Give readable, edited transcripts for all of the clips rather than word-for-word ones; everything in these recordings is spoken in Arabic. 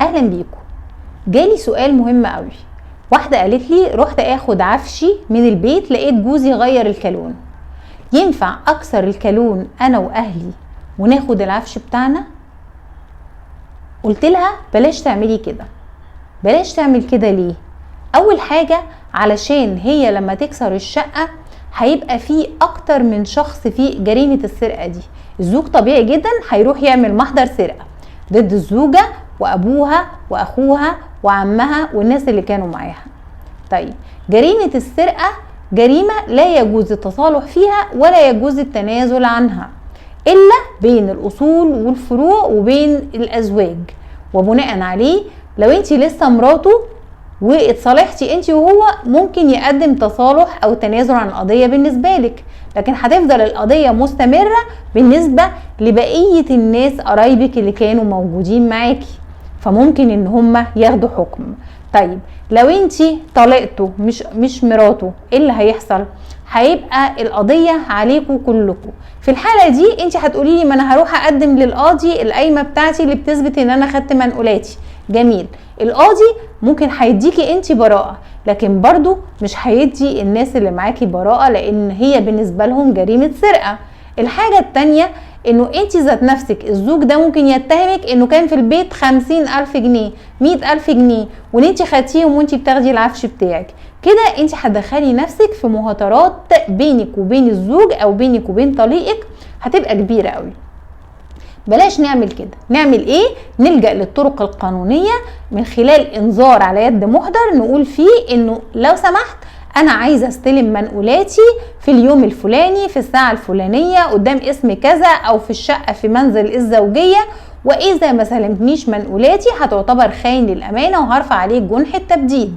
اهلا بيكم. جالي سؤال مهم قوي. واحده قالت لي رحت اخد عفشي من البيت، لقيت جوزي غير الكالون، ينفع اكسر الكالون انا واهلي وناخد العفش بتاعنا؟ قلت لها بلاش تعملي كده. بلاش تعمل كده ليه؟ اول حاجه علشان هي لما تكسر الشقه هيبقى فيه اكتر من شخص في جريمه السرقه دي. الزوج طبيعي جدا هيروح يعمل محضر سرقه ضد الزوجه وابوها واخوها وعمها والناس اللي كانوا معاها. طيب جريمه السرقه جريمه لا يجوز التصالح فيها ولا يجوز التنازل عنها الا بين الاصول والفروع وبين الازواج. وبناء عليه لو انت لسه مراته واتصالحتي انت وهو ممكن يقدم تصالح او تنازل عن القضيه بالنسبه لك، لكن هتفضل القضيه مستمره بالنسبه لبقيه الناس قرايبك اللي كانوا موجودين معاكي، فممكن ان هم ياخدوا حكم. طيب لو انت طلقته مش مراته، ايه اللي هيحصل؟ هيبقى القضيه عليكم كلكم. في الحاله دي انت هتقولي لي ما انا هروح اقدم للقاضي القايمه بتاعتي اللي بتثبت ان انا خدت منقولاتي. جميل، القاضي ممكن هيديكي انت براءه، لكن برضو مش هيدي الناس اللي معاكي براءه لان هي بالنسبه لهم جريمه سرقه. الحاجه التانيه انه انت ذات نفسك الزوج ده ممكن يتهمك انه كان في البيت 50,000 جنيه 100,000 جنيه وان انت خدتيهم وانت بتاخدي العفش بتاعك. كده انت هتدخلي نفسك في مهاترات بينك وبين الزوج او بينك وبين طليقك هتبقى كبيره قوي. بلاش نعمل كده. نعمل ايه؟ نلجأ للطرق القانونيه من خلال انذار على يد محضر نقول فيه انه لو سمحت انا عايزه استلم منقولاتي في اليوم الفلاني في الساعه الفلانيه قدام اسم كذا او في الشقه في منزل الزوجيه، واذا ما سلمتنيش منقولاتي هتعتبر خاين للامانه وهرفع عليك جنح التبديد.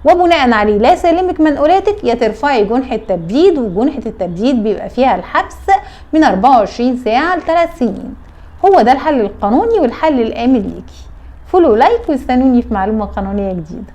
وبناء عليه لا سلمك منقولاتك يا ترفعي جنح التبديد، وجنحة التبديد بيبقى فيها الحبس من 24 ساعه ل3 سنين. هو ده الحل القانوني والحل الآمن ليكي. فولو لايك واستنوني في معلومه قانونيه جديده.